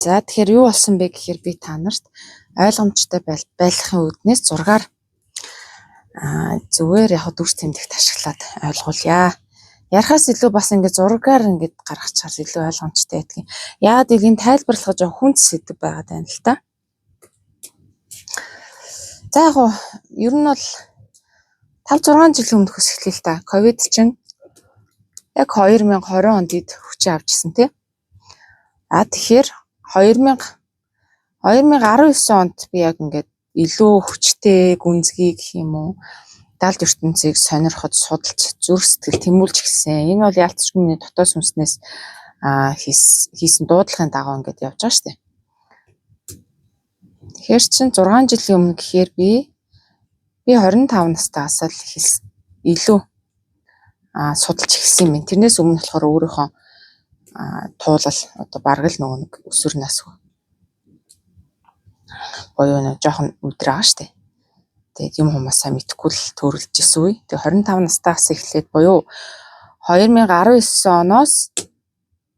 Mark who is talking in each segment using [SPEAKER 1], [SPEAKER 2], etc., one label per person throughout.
[SPEAKER 1] За тэгэхээр юу болсон бэ гэхээр би та нарт ойлгомжтой байлгахын үүднээс зургаар зүгээр яг дүрс тэмдэгт ашиглаад ойлгуулъя. Ярахаас илүү бас ингээд зургаар ингээд гаргачихаар илүү ойлгомжтой байдгийг. Яагаад гэвэл энэ тайлбарлах жоо хүнд сэдв байгаад байна л та. За яг гоо ер нь бол 5-6 жилийн өмнөхөөс эхлэв л та. Ковид чинь яг 2020 онд хүчээ авчихсан тий. Тэгэхээр 2019 онд би яг ингээд илүү хүчтэй гүнзгий гэх юм уу далд ертөнцийг сонирхож судалж зүрх сэтгэл тэмүүлж эхэлсэн. Энэ бол яалтчгүй миний дотоод сүнснээс хийсэн дуудлагын дагуу ингээд явж байгаа шүү дээ. Тэгэхээр чин 6 жилийн өмнө гэхээр би 25 настайгаас л илүү судалж эхэлсэн юм. Тэрнээс өмнө болохоор өөрийнхөө туулал одоо бараг л нэг өсвөр насгүй боёо нэг жоохон өдрөө байгаа штэ. Тэгээд юм хүмүүс сайн мэдхгүй л төрөлж исэн үе. Тэгээд 25 настайгаас эхлээд боёо 2019 оноос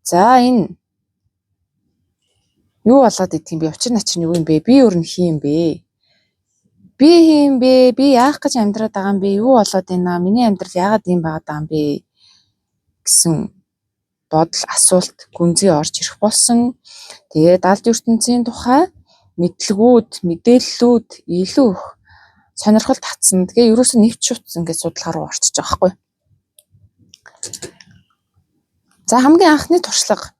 [SPEAKER 1] за энэ юу болоод идэх юм бэ? Учир начир нь юу юм бэ? Би өөр нь хин юм бэ? Би хин юм бэ? Би яах гэж амьдраад байгаа юм бэ? Юу болоод байна? Миний амьдрал яагаад ийм байгаад байгаа юм бэ? Гэсэн бодол асуулт гүнзгий орж ирэх болсон. Тэгээд далд ертөнцийн тухай мэдлгүүд, мэдээллүүд илүү их сонирхол татсан. Тэгээ ерөөсөө нэвч шут ингээд судалгаа руу орчиж байгаа байхгүй. За хамгийн анхны туршлага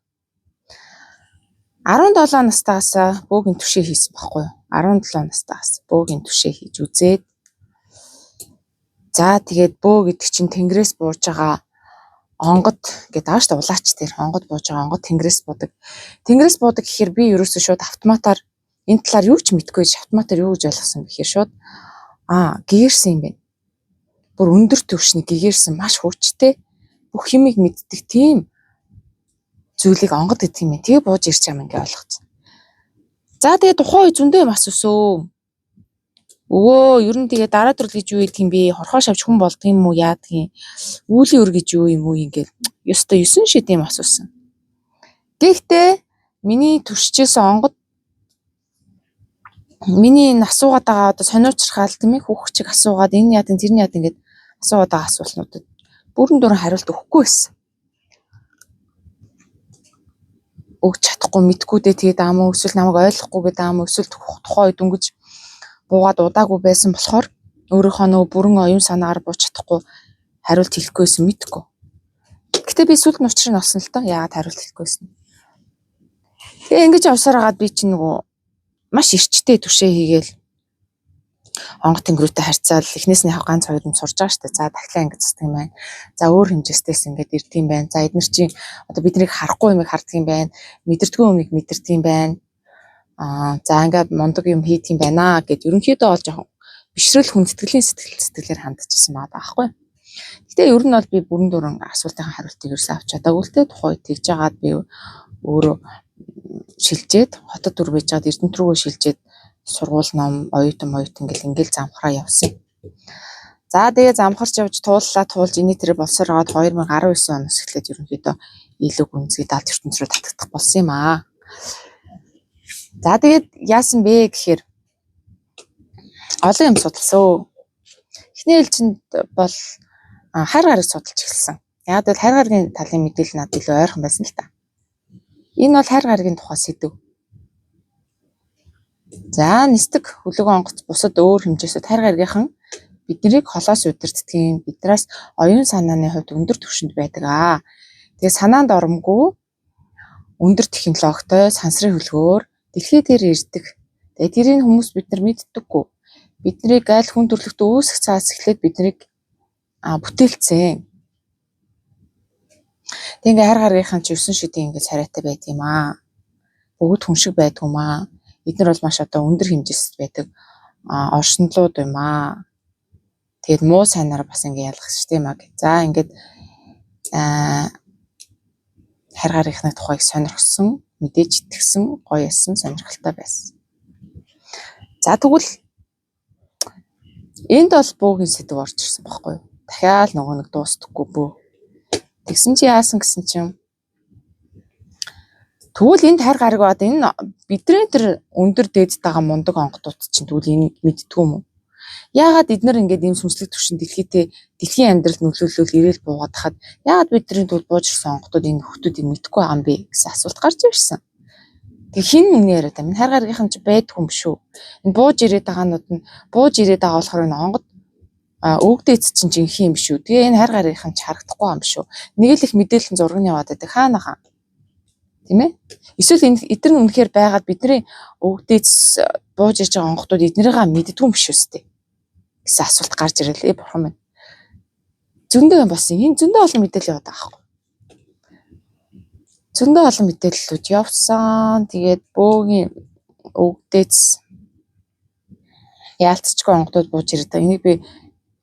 [SPEAKER 1] 17 настайгаас бөөгийн түшээ хийсэн байхгүй. 17 настайгаас бөөгийн түшээ хийж үзээд за тэгээд бөө гэдэг чинь тэнгэрээс бууж байгаа онгод гэдэг ааш та улаач тэр онгод бууж байгаа онгод тэнгэрээс буудаг. Тэнгэрээс буудаг гэхээр би ерөөсөө шууд автоматар энэ талаар юу ч мэдгүй автоматар юу гэж ойлгосон гэхээр шууд гэгэрсэн юм байна. Бүр өндөр түвшний гэгэрсэн маш хүчтэй бүх юмыг мэддэг тийм зүйлийг онгод гэдэг юм. Тэгээ бууж ирч байгаа юм ингээ ойлгоцсон. За тэгээ тухайн үе зөндөө юм асуусан. Өвөө ер нь тэгээ дараа төрөл гэж юу гэдэг юм бэ? Хорхоо шавж хүн болдго юм уу? Яадаг юм? Үүлийн өр гэж юу юм уу? Ингээл ёстой 9 шид юм асуусан. Гэхдээ миний төршижсэн онгод миний энэ асуугаад байгаа одоо сониучрахаал тийм ээ хүүхэг чиг асуугаад энэ яадаг тэрний яадаг ингээд асуугаад байгаа асуултнуудад бүрэн дуран хариулт өгөхгүй байсан. Өгч чадахгүй мэдгүй дээ тэгээд аамаа эсвэл намайг ойлгохгүй гэдэг аамаа эсвэл тухайн үед өнгөж буугаад удаагүй байсан болохоор өөрийнхөө нөгөө бүрэн оюун санаагаар бууж чадахгүй хариулт хэлэхгүйсэн мэдгүй. Гэтэ би сүлд нуучрыг нь олсон л доо яагаад хариулт хэлэхгүйсэн. Тэгээ ингэж явсаар хагаад би чинь нөгөө маш эрчтэй түшээ хийгээл онгод тэнгэрүүтэй харьцаал эхнээснийхээ ганц хоёр юм сурж байгаа шүү дээ. За дахлаа ингэж застдаг юм байна. За өөр хэмжээстэйс ингэж ирдэг юм байна. За эдгээр чинь одоо биднийг харахгүй юмыг харддаг юм байна. Мэдэрдгүй юмыг мэдэрдэг юм байна. За ингээд мундаг юм хийдэг юм байна гэд ерөнхийдөө бол жоохон бишрэл хүндэтгэлийн сэтгэлээр хандчихсан байгаа байхгүй. Гэтэ ер нь бол би бүрэн дуран асуултын хариултыг ерөөсөө авч чадаагүй л дээ. Тухайн үед тэгж жагаад би өөрөө шилжээд хотод төр байж байгаад Эрдэнэт рүүгээ шилжээд сургууль ном оюутан ингээл замхраа явсан. За тэгээ замхарч явж туулж эний тэрэ болсоор гоод 2019 оноос эхлээд ерөнхийдөө илүү гүнзгий далд ертөнц рүү татагдах болсон юм аа. За тэгээд яасан бэ гэхээр олон юм судалсан. Эхний ээлжинд бол хайр гарыг судалж эхэлсэн. Яг л хайр гаргийн талын мэдээлэл надад илүү ойрхон байсан л та. Энэ бол хайр гаргийн тухай сэдв. За нисдэг хөлөг онгоц бусад өөр хэмжээсээ хайр гаргийнхан биднийг холоос удирддгийн биднээс оюун санааны хувьд өндөр түвшинд байдаг. Тэгээ санаанд оромгүй өндөр технологитой сансрын хөлгөөр дэлхий дээр ирдэг. Тэгээ тэрийг хүмүүс бид нар мэддэггүй. Биднийг аль хүн төрлөختөө үүсэх цаас эхлээд биднийг бүтээлцсэн. Тэгээ ингээ хайр гаргийнхан ч 9 шидийн ингээ царайтай байдаг юм аа. Бүгд хүн шиг байдаг юм аа. Эдгээр бол маш одоо өндөр хэмжээст байдаг оршинлууд юм аа. Тэгээд муу сайнаар бас ингээ ялгах систем аа. За ингээд хайр гаргийнхны тухайг сонирхсон, мэдээж итгэсэн, гоё ясан, сонирхолтой байсан. За тэгвэл энд бол бөөгийн сэдв орж ирсэн байхгүй юу? Дахиад нөгөө нэг дуустдаггүй бөө. Тэгсэн чи яасан гэсэн чинь Тэгвэл энд хайр гараг бод энэ бидний тэр өндөр дээд байгаа мундаг онгодууд чинь тэгвэл энийг мэддгүү юм уу? Яагаад эднэр ингээд ийм сүнслэг төвшин дэлхийн амьдралд нөлөөлөл ирээл буугаад хахад яагаад бидний тул бууж ирсэн онгодууд энэ хүмүүсийг мэдхгүй байгаа юм бэ гэсэн асуулт гарч ирсэн. Тэг хин үнэ яриад байна. Хайр гаргийнхан ч байдгүй юм шүү. Энэ бууж ирээд байгаанууд нь бууж ирээд байгаа болохоор энэ онгод өвгдөөц чинь жинхэнэ юм шүү. Тэгээ энэ хайр гаргийнхан ч харагдахгүй юм шүү. Нэг л их мэдээлэл зураг нь яваад байдаг. Хаанаа тийм ээ? Эсвэл эдгээр нь үнэхээр байгаад бидний өвгдөөц бууж ирж байгаа онгодууд эднэрийгээ мэддгүй юм шүү дээ гэсэн асуулт гарч ирэлээ бурхан минь. Зөндөө юм болсон. Энэ зөндөө олон мэдээлэл яваад байгаа байхгүй. Зөндөө олон мэдээллүүд явсан. Тэгээд бөөгийн өвгдөөц яалтчгүй онгодууд бууж ирдэг. Энийг би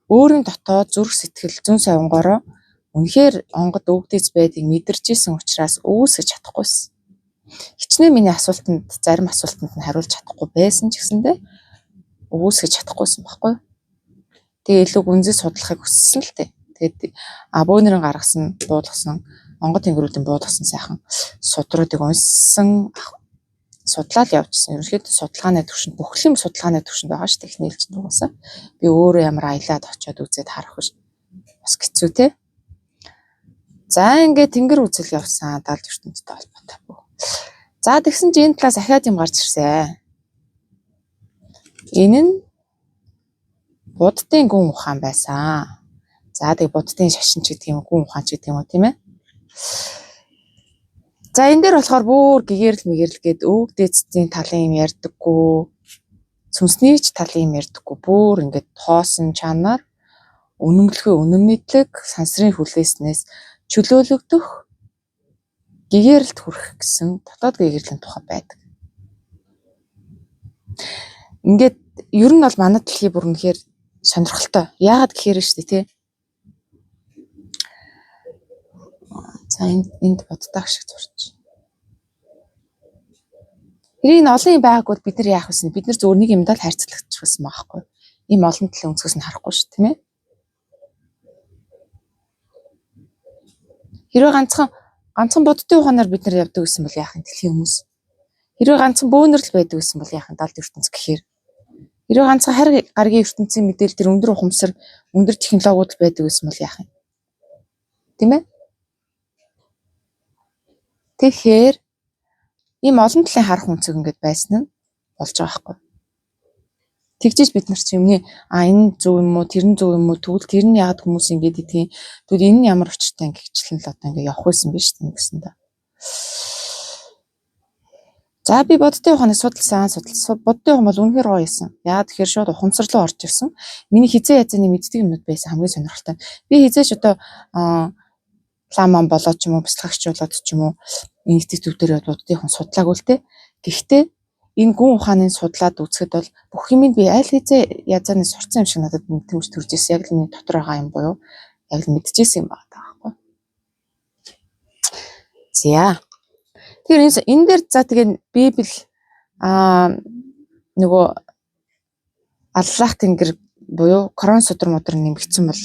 [SPEAKER 1] өөрийн дотоод зүрх сэтгэл зүүн совингороо үнэхээр онгод өвгдөөц байдгийг мэдэрч исэн учраас үүсгэж чадахгүйсэн. Хичнээн миний зарим асуултанд нь хариулж чадахгүй байсан ч гэсэндээ үүсгэж чадахгүйсэн байхгүй. Тэгээ илүү гүнзгий судлахыг хүссэн л дээ. Тэгээд бөөнөрийн гаргасан буулгасан онгод тэнгэрүүдийн буулгасан сайхан судруудыг унссан судлаад явжсэн. Ерөнхийдөө судалгааны төвшөнд бүх юм судалгааны төвшөнд байгаа шүү дээ. Эхнээлч нугасаа. Би өөрөө ямар аялаад очиод үзээд харах биш. Бас хэцүү те. За ингээд тэнгэр үзэл явсан 70 ертөнцтэй холбоотой. За тэгсэн чинь энэ талаас ахаад юм гарч ирсэн. Энэ нь буддын гүн ухаан байсан. За тэг буддын шашин ч гэдэг юм гүн ухаан ч гэдэг юм уу тийм ээ. За энэ дээр болохоор бүр гэгэрл мэгэрл гээд өвгдөөцийн талын юм ярьдаггүй. Сүнсний ч талын юм ярьдаггүй. Бүр ингээд хоосон чанаар үнэмлэхүй үнэмнэдлэг сансрын хүлээснээс чөлөөлөгдөх гэгэрэлд хүрэх гэсэн дотоод гэгэрлийн тухай байдаг. Ингээд ер нь бол манай дэлхий бүр үнэхээр сонирхолтой. Яагаад гэхээр шүү дээ тий. За энд боддог шиг зурч. Тэрийг олон юм байгаагүй бид нар яах вэ? Бид нар зөвөр нэг юмдаа л хайрцаглагч байсан байхгүй. Ийм олон талын өнцгөөс нь харахгүй шүү тийм ээ. Хэрвээ ганцхан боддын ухаанаар бид нар явдаг гэсэн бол яах юм дэлхийн хүмүүс. Хэрвээ ганцхан бөөнөр л байдаг гэсэн бол яах юм 70 ертөнц гэхээр. Хэрвээ ганцхан хайр гаргийн ертөнцийн мэдээлэл тэр өндөр ухамсар, өндөр технологиуд байдаг гэсэн бол яах юм? Тийм ээ? Тэгэхээр ийм олон талын харах үнцэг ингээд байсан нь болж байгаа байхгүй. Тэгжиж бид нар ч юмний энэ зөв юм уу, тэр нь зөв юм уу, тэгвэл тэр нь яагаад хүмүүс ингэж идэх юм. Тэгвэл энэ нь ямар учиртай ингэчлэн л одоо ингэ явах байсан биз дээ гэсэндээ. За би боддын ухааныг судалсан. Боддын ухаан бол үнэхээр гоё байсан. Яагаад тэгэхээр шууд ухамсарлуу орж ирсэн. Миний хизээ язаны мэддэг юмнууд байсан хамгийн сонирхолтой. Би хизээч одоо ламан болоод ч юм уу, бяцлагч болоод ч юм уу энэ итгэв дээр боддын ухаан судлаагүй л те. Гэхдээ энэ гүн ухааныг судлаад үзэхэд бол бүх юмыг би аль хизээ язааны сурцсан юм шиг надад мэдтэмж төрж ирсэн. Яг л миний дотор байгаа юм буюу яг л мэдчихсэн юм байна таахгүй. За. Тэгэхээр энэ дээр за тэгээ Библи нөгөө Аллах тэнгэр буюу Коран судар мудар нэмэгдсэн бол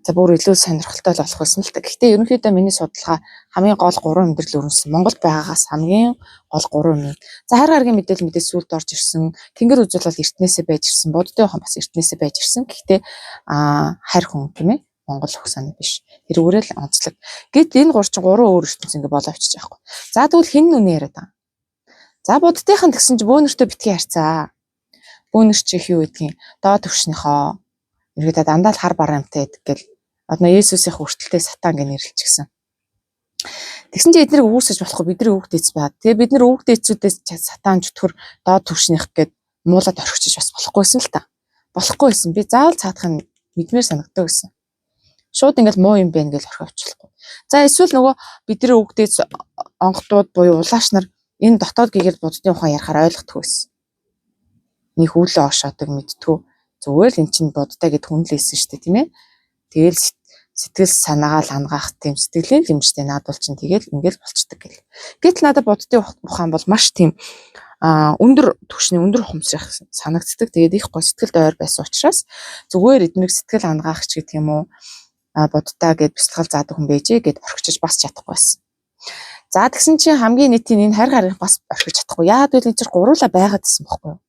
[SPEAKER 1] за бүр илүү сонирхолтой л болох байсан л та. Гэхдээ ерөнхийдөө миний судалгаа хамгийн гол 3 өндөрлөл өрнөсөн. Монголд байгаагаас хамгийн гол 3 юм. За хайр гаргийн мэдээлэл мэдээ сүлд орж ирсэн. Тэнгэр үзэл бол эртнээсээ байж ирсэн. Буддын ухаан бас эртнээсээ байж ирсэн. Гэхдээ хайр хүн тийм ээ. Монгол ухсааны биш. Тэрүүгээрээ л онцлог. Гэт энэ 3 өөр ертөнц ингэ болоо очиж байгаа хгүй. За тэгвэл хэн нүнэ яриад байгаа. За буддынхан гэсэн чи бөөнөртөө битгий харьцаа. Бөөнөр чи их юу гэдгийг доод төвшнийхөө ерөөдөө дандаа л хар барамтай гэдэг гэл одоо Есүсийн хүртэлтэй сатан гэж нэрлэлчихсэн. Тэгсэн чи эднийг үүсгэж болохгүй бидний өвгдөөц байгаад. Тэгээ бид нар өвгдөөцүүдээс сатан чөтгөр доод төвшнийх гээд муулаад орхичиж бас болохгүйсэн л та. Болохгүй байсан. Би заавал цаадахын мэдмээр санагддаг гэсэн. Шууд ингээл муу юм байна гэж орхиж очихлахгүй. За эсвэл нөгөө бидний өвгдөөц онгодууд буюу улааш нар энэ дотоод гэгэл буддын ухаан ярихаар ойлгохгүй байсан. Нэг хүлээ ошоодаг мэдтгүү. Зүгээр л эн чинь бодтой гэд хүнлээсэн шүү дээ тийм ээ. Тэгэл сэтгэл санаагаа л хангаах тийм сэтгэлийн юм шүү дээ. Наад бол чинь тэгэл ингээл болцдог гэл. Гэтэл надад буддын ухаан бол маш тийм өндөр түвшний өндөр ухамсарх санагддаг. Тэгээд их гоо сэтгэлд ойр байсан учраас зүгээр эднийг сэтгэл хангаах ч гэдэг юм уу буддаа гэд бяцлал заадаг хүн байжээ гэд орхичиж бас чадахгүй байсан. За тэгсэн чинь хамгийн нийтийн энэ хайр гарыг бас орхиж чадахгүй. Яагаад гэвэл энэ чинь гуруула байгаад гэсэн бохоггүй юу?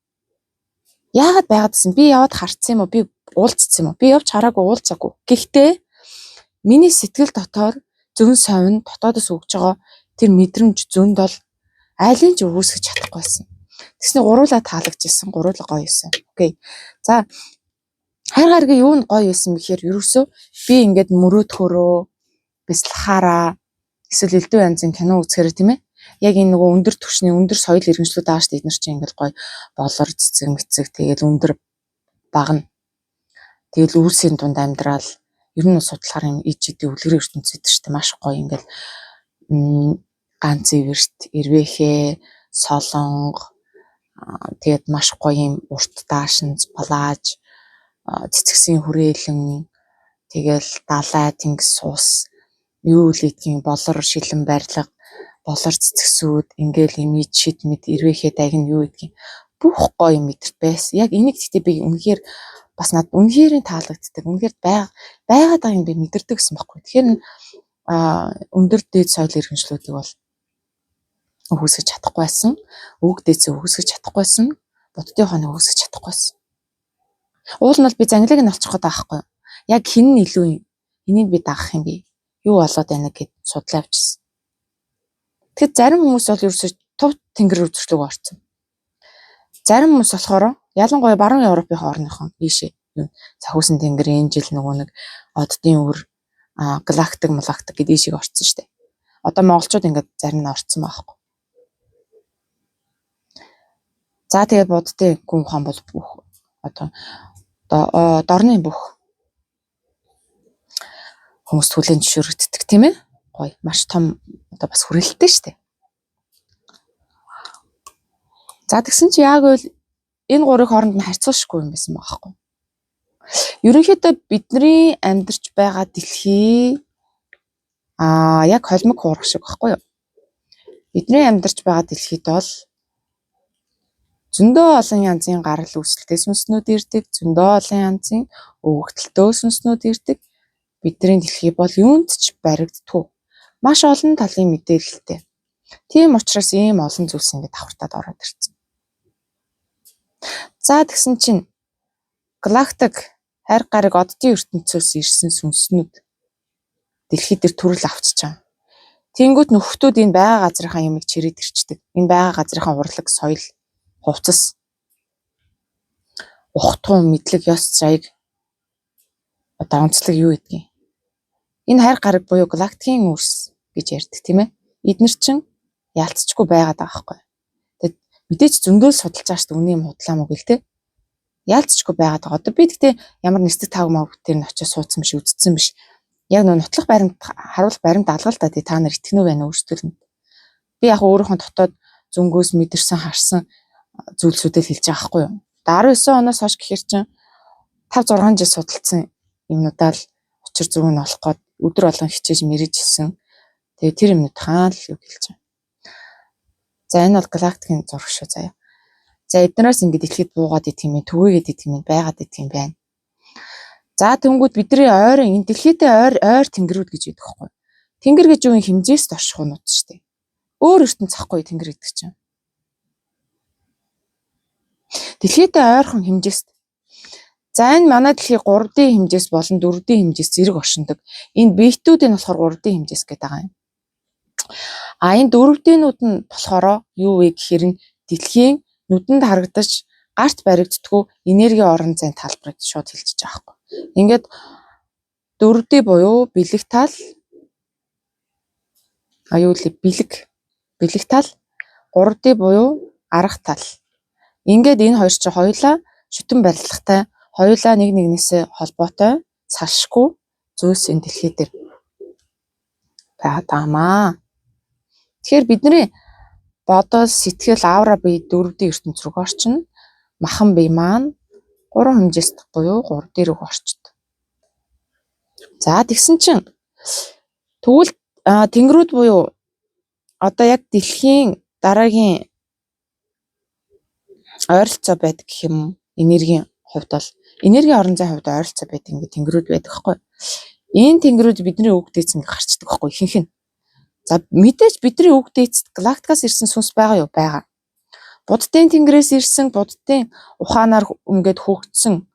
[SPEAKER 1] Яагаад байгаад гэсэн? Би яваад харцсан юм уу? Би уулзсан юм уу? Би явж хараагүй уулзаагүй. Гэхдээ миний сэтгэл дотор зөн совин дотоодос өгж байгаа тэр мэдрэмж зөнд бол айлын ч өгөөсгөж чадахгүй байсан. Тэгснэ гуруула таалагдчихсан. Гуруула гоё байсан. Окей. За хайр гаргийн юу нь гоё байсан бэхээр ерөөсөө би ингээд мөрөөдхөрөө бясалгахаараа эсвэл элдв янзын кино үзэхээр тийм ээ. Яг энэ нөгөө өндөр түвшний өндөр соёл иргэншлүүд байгаа шүү дээ. Эдгээр чинь ингээд гоё болор цэцэг мэцэг тэгээд өндөр багна. Тэгэл үүсийн дунд амьдрал ер нь судлахаар юм ижидийн үлгэр ертөнцийн гэдэг шүү дээ. Маш гоё ингээд ганц ивэрт ирвэхээ солонго тэгээд маш гоё юм урт даашинз балааж цэцгсийн хүрээлэн тэгэл далай тэнгис суус юу л гэдгийг болор шилэн барилга болор цэцгсүүд ингээл имиж шид мэд ирвэхээ дагин юу гэдгийг бүх гоё мэдэрт байсан. Яг энийг гэхдээ би үнэхээр бас над үнэхээр таалагддаг. Үнэхээр байгаад байгаа юм би мэдэрдэг гэсэн байхгүй. Тэгэхээр өндөр дээд соёл иргэншлүүдийг бол өгөөсгөж чадахгүй байсан. Үг дээдсээ өгөөсгөж чадахгүй байсан. Буддын хоног өгөөсгөж чадахгүй байсан. Уул нь бол би зангилыг нь олчих гээд байгаа байхгүй. Яг хин нь илүү юм. Энийг би дагах юм би. Юу болоод байна гэд судлаа авчихсан. Тэгэхээр зарим хүмүүс бол ерөөсөж тув тэнгэр үзэсгэлэг орсон. Зарим хүмүүс болохоор ялангуяа баруун Европын орныхон ийшээ юу Цахиусан тэнгэрийн жил нөгөө нэг оддын өвөр галактик гэдэг ийшээ орсон шүү дээ. Одоо монголчууд ингээд зарим нь орсон байхгүй. За тэгээд буддын гүн ухаан бол бүх одоо дорны бүх хүмүүс түлэн жишүүрэгддэг тийм ээ. Гоё маш том одоо бас хүрээлттэй шүү дээ. За тэгсэн чи яг үл энэ гурыг хооронд нь харьцуулшгүй юм байсан байхгүй. Ерөнхийдөө бидний амьдарч байгаа дэлхий яг холимог хуурах шиг байхгүй юу? Бидний амьдарч байгаа дэлхийд бол зөндөө олон янзын гарал үүсэлтэй сүнснүүд ирдэг, зөндөө олон янзын өвөгдөлтөө сүнснүүд ирдэг. Бидний дэлхий бол юунд ч баригддаггүй. Маш олон талын мэдээлэлтэй. Тийм учраас ийм олон зүйлс ингэ давхартаад ороод ирсэн. За тэгсэн чинь галактик хайр гарыг оддын ертөнцөөс ирсэн сүнснүүд дэлхий дээр төрөл авчиж байгаа. Тэнгүүт нөхөтүүд энэ байга газрынхаа юмыг чирээд ирчдэг. Энэ байга газрынхаа урлаг, соёл, хувцас, ухтгун, мэдлэг, ёс зайг одоо онцлог юу гэдгийг. Энэ хайр гараг буюу галактикийн үрс гэж ярьдаг тийм ээ. Эднэр чинь яалтчгүй байгаад байгаа байхгүй. Тэгэд мэдээч зөндөө судалж байгаа шүү дээ. Үний юм худлаа мөг л те. Яалтчгүй байгаад байгаа. Одоо би гэхдээ ямар нэстэг тав мав дээр нь очиж суудсан биш, үзсэн биш. Яг нөө нотлох баримт харуулах баримт алгал та та нар итгэнүү байна өөрсдөө. Би яг өөрийнхөө дотоод зөнгөөс мэдэрсэн харсан зүйлсүүдээ хэлж байгаа байхгүй юу. 19 оноос хойш гэхэр чинь 5-6 жил судалсан юмнуудаа л учир зүг нь олох гээд өдөр болгон хичээж мэрэж хэлсэн. Тэгээ тэр юмнууд хаана л юу хэлж байгаа. За энэ бол галактикийн зураг шүү заяа. За эднээс ингэ дэлхийд буугаад идэх юм, түгээгээд идэх юм, байгаад идэх юм байна. За тэнгүүд бидний ойрын энэ дэлхийдээ ойр тэнгэрүүд гэж яддаг байхгүй. Тэнгэр гэж юу хэмжээст орших нь шүү дээ. Өөр ертөнц захгүй тэнгэр гэдэг чинь. Дэлхийдээ ойрхон хэмжээст. За энэ манай дэлхий 3D хэмжээс болон 4D хэмжээс зэрэг оршиндог. Энэ биетүүдийн болохоор 3D хэмжээс гэдэг байгаа юм. Энэ 4D-нүүд нь болохоор юу вэ гэхээр нь дэлхийн нүдэнд харагдаж гарт баригддаггүй энерги орон зайн талбарыг шууд хэлчихэж байгаа байхгүй. Ингээд 4D буюу бэлэг тал бэлэг тал 3D буюу арга тал. Ингээд энэ хоёр чинь хоёулаа шүтэн барилгатай, хоёулаа нэг нэгнээсээ холбоотой, салшгүй зүйлс энэ дэлхий дээр байгаамаа. Тэгэхээр бидний бодол, сэтгэл, аура бие 4D ертөнц рүү орчно. Махан бие маань 3 хэмжээст буюу 3D рүү орчдог. За тэгсэн чинь тэгвэл тэнгэрүүд буюу одоо яг дэлхийн дараагийн ойролцоо байдаг гэх юм энергийн хувьд бол энерги орон зайн хувьд ойролцоо байдаг ингэ тэнгэрүүд байдаг байхгүй. Энэ тэнгэрүүд бидний үг дээдс ингэ гарчдаг байхгүй ихэнх нь. За мэдээж бидний үг дээцэд галактикаас ирсэн сүнс байгаа юу? Байгаа. Буддын тэнгэрээс ирсэн, буддын ухаанаар ингээд хөгжсөн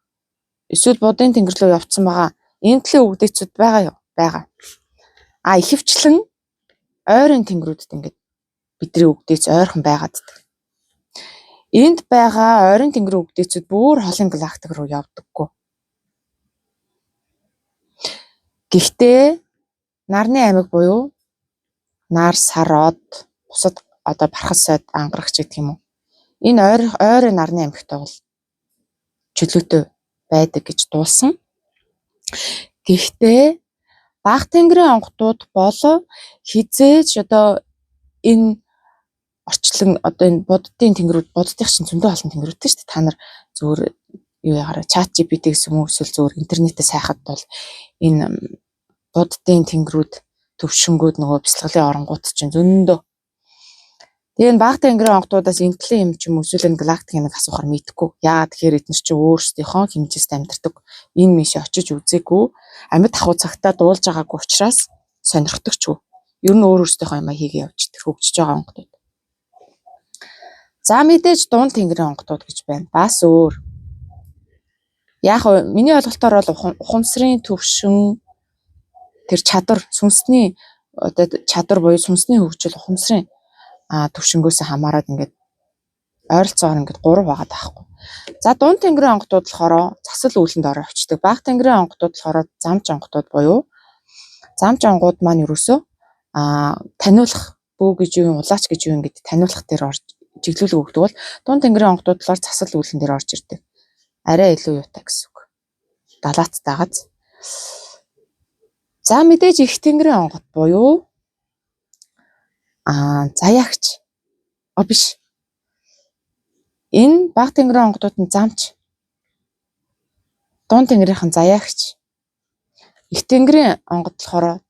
[SPEAKER 1] эсвэл буддын тэнгэр рүү явцсан байгаа. Энэ төлөө үг дээцүүд байгаа юу? Байгаа. Ихэвчлэн ойрын тэнгэрүүдэд ингээд бидний үг дээц ойрхон байгаад. Энд байгаа ойрын тэнгэрийн үг дээцүүд бүр холын галактик руу явдаггүй. Гэхдээ нарны аймаг буюу нар, сарод, бусад одоо бархасад ангарагч гэх юм уу. Энэ ойрын нарны аймагтай бол чөлөөтэй байдаг гэж дуулсан. Гэхдээ бага тэнгэрийн онгодууд бол хизээж одоо энэ орчлон одоо энэ буддын тэнгэрүүд, буддын чинь зөндөө олон тэнгэрүүдтэй шүү дээ. Та нар зөвхөн юу ягараа чат GPT гэсэн юм уу эсвэл зөвхөн интернетээс хайхад бол энэ буддын тэнгэрүүд төвшнгүүд нөгөө бяцлаглалын оронгууд чинь зөндөө. Тэгээ энэ бага тэнгэрийн онгодуудаас энтлэн юм ч юм уу эсвэл энэ галактикийг асуухаар мэдхгүй. Яагаад тэгэхээр эдгээр чинь өөрсдийнхөө хэмжээст амьдардаг. Энэ мишээ очиж үзээгүй, амьд ахуй цагтаа дуулж байгаагүй учраас сонирхдогчгүй. Ер нь өөрсдийнхөө юмаа хийгээ явж тэр хөгжиж байгаа онгодууд. За мэдээж дунд тэнгэрийн онгодууд гэж байна. Бас өөр. Яг миний ойлголтоор бол ухамсарын төвшин тэр чадвар, сүнсний одоо чадвар буюу сүнсний хөгжил ухамсарын төвшнгөөс хамаарат ингээд ойролцоогоор ингээд 3 байгаа таахгүй. За дунд тэнгэрийн онгодууд болохоор засал үүлэнд ороо очдөг. Бага тэнгэрийн онгодууд болохоор замч онгодууд буюу замч онгод маань ерөөсөө таниулах бүү гэж юу, улаач гэж юу ингээд таниулах дээр орж чиглүүлэг өгдөг бол дунд тэнгэрийн онгодууд болохоор засал үүлэн дээр орж ирдэг. Арай илүү юутай гэсэн үг. Далаацтайгац. За мэдээж их тэнгэрийн онгод буюу заяагч. Биш. Энэ бага тэнгэрийн онгодууд нь замч. Дунд тэнгэрийнхэн заяагч. Их тэнгэрийн онгод болохоор